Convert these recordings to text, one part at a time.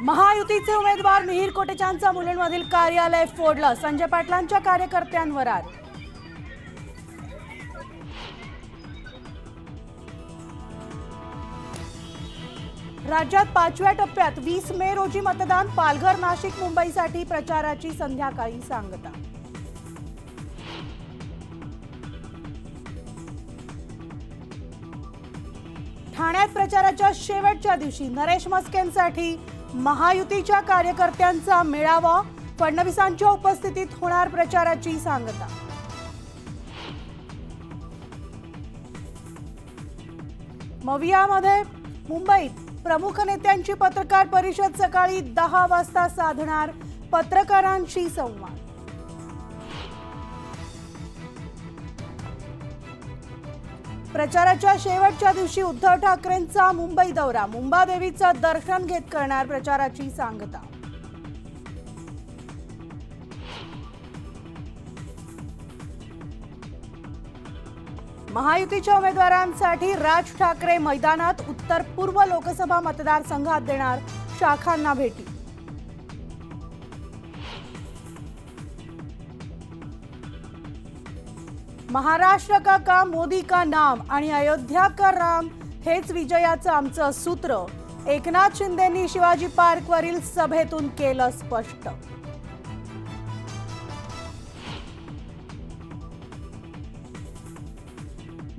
महायुतीचे उमेदवार मिहिर कोटेचांचा मुलुंडमधील कार्यालय फोडलं, संजय पाटलांच्या कार्यकर्त्यांवर आर. राज्यात 5व्या टप्प्यात 20 मे रोजी मतदान, पालघर, नाशिक, मुंबईसाठी प्रचाराची संध्याकाळी सांगता. ठाण्यात प्रचाराच्या शेवटच्या दिवशी नरेश मस्केंसाठी महायुतीच्या कार्यकर्त्यांचा मेळावा, फडणवीसांच्या उपस्थितीत होणार प्रचाराची सांगता. मवियामध्ये मुंबईत प्रमुख नेत्यांची पत्रकार परिषद सकाळी 10 वाजता साधणार, पत्रकारांशी संवाद. प्रचाराच्या शेवटच्या दिवशी उद्धव ठाकरेंचा मुंबई दौरा, मुंबादेवीचं दर्शन घेत करणार प्रचाराची सांगता. महायुतीच्या उमेदवारांसाठी राज ठाकरे मैदानात, उत्तर पूर्व लोकसभा मतदारसंघात देणार शाखांना भेटी. महाराष्ट्र का काम, मोदी का नाम आणि अयोध्या का राम हेच विजयाचं आमचं सूत्र, एकनाथ शिंदेंनी शिवाजी पार्कवरील सभेतून केलं स्पष्ट.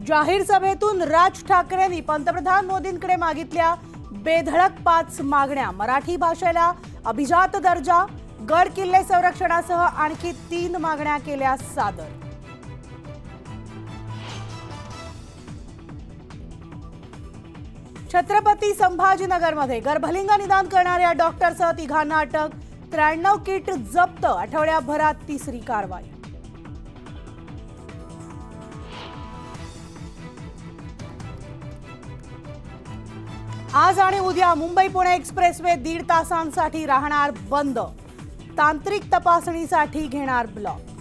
जाहीर सभेतून राज ठाकरेंनी पंतप्रधान मोदींकडे मागितल्या बेधडक 5 मागण्या, मराठी भाषेला अभिजात दर्जा, गड किल्ले संरक्षणासह आणखी 3 मागण्या केल्या सादर. छत्रपती संभाजीनगरमध्ये गर्भलिंग निदान करणाऱ्या डॉक्टरसह 3घांना अटक, 93 किट जप्त, आठवड्याभरात 3री कारवाई. आज आणि उद्या मुंबई पुणे एक्सप्रेसवे 1.5 तासांसाठी राहणार बंद, तांत्रिक तपासणीसाठी घेणार ब्लॉक.